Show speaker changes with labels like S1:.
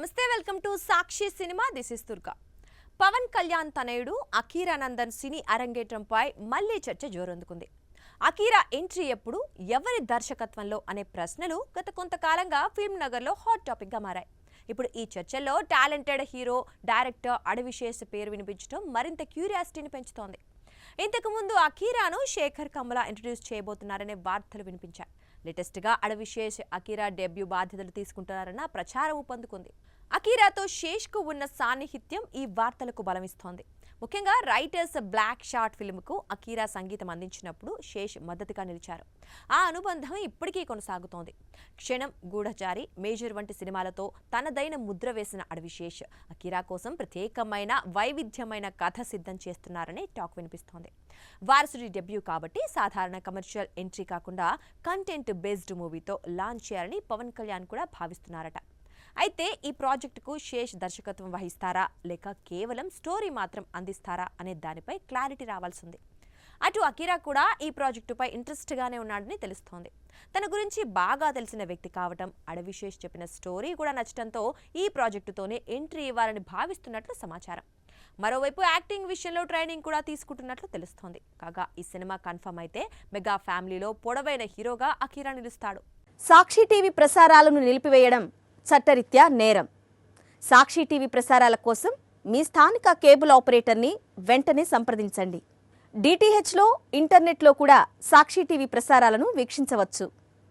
S1: నమస్తే welcome to Sakshi cinema this is Durga. Pawan Kalyan తనయుడు అఖీరా నందన్ సినీ అరంగేట్రంపై మళ్లీ చర్చ జోరందుకుంది. అఖీరా ఎంట్రీ ఎప్పుడు, ఎవరి దర్శకత్వంలో అనే ప్రశ్నలు గత కొంతకాలంగా ఫిల్మ్ నగర్లో హాట్ టాపిక్ గా మారాయి. ఇప్పుడు ఈ చర్చల్లో టాలెంటెడ్ హీరో, డైరెక్టర్ అడవిశేష్ పేరు వినిపించడం మరింత క్యూరియాసిటీని పెంచుతోంది. ఇంతకు ముందు అఖీరాను శేఖర్ కమల ఇంట్రడ్యూస్ చేయబోతున్నారనే వార్తలు వినిపించాయి. లేటెస్ట్ గా అడవిశేష్ అఖీరా డెబ్యూ బాధ్యతలు తీసుకుంటున్నారన్న ప్రచారం ఊపందుకుంది. అఖీరాతో శేష్ కు ఉన్న సాన్నిహిత్యం ఈ వార్తలకు బలమిస్తోంది. ముఖ్యంగా రైటర్స్ బ్లాక్ షార్ట్ ఫిల్మ్ కు అఖీరా సంగీతం అందించినప్పుడు శేష్ మద్దతుగా నిలిచారు. ఆ అనుబంధం ఇప్పటికీ కొనసాగుతోంది. క్షణం, గూఢచారి, మేజర్ వంటి సినిమాలతో తనదైన ముద్ర వేసిన అడవిశేష్ అఖీరా కోసం ప్రత్యేకమైన వైవిధ్యమైన కథ సిద్ధం చేస్తున్నారని టాక్ వినిపిస్తోంది. వారసుడి డెబ్యూ కాబట్టి సాధారణ కమర్షియల్ ఎంట్రీ కాకుండా కంటెంట్ బేస్డ్ మూవీతో లాంచ్ చేయాలని పవన్ కళ్యాణ్ కూడా భావిస్తున్నారట. అయితే ఈ ప్రాజెక్టుకు శేష్ దర్శకత్వం వహిస్తారా లేక కేవలం స్టోరీ మాత్రం అందిస్తారా అనే దానిపై క్లారిటీ రావాల్సింది. అటు అఖీరా కూడా ఈ ప్రాజెక్టుపై ఇంట్రెస్ట్ గానే ఉన్నాడని తెలుస్తోంది. తన గురించి బాగా తెలిసిన వ్యక్తి కావటం, అడవిశేష్ చెప్పిన స్టోరీ కూడా నచ్చడంతో ఈ ప్రాజెక్టుతోనే ఎంట్రీ ఇవ్వాలని భావిస్తున్నట్లు సమాచారం. మరోవైపు యాక్టింగ్ విషయంలో ట్రైనింగ్ కూడా తీసుకుంటున్నట్లు తెలుస్తోంది. కాగా ఈ సినిమా కన్ఫర్మ్ అయితే మెగా ఫ్యామిలీలో పొడవైన హీరోగా అఖీరా నిలుస్తాడు.
S2: సాక్షి టీవీ ప్రసారాలను నిలిపివేయడం చట్టరీత్యా నేరం. సాక్షి టీవీ ప్రసారాల కోసం మీ స్థానిక కేబుల్ ఆపరేటర్ని వెంటనే సంప్రదించండి. డిటిహెచ్లో, ఇంటర్నెట్లో కూడా సాక్షి టీవీ ప్రసారాలను వీక్షించవచ్చు.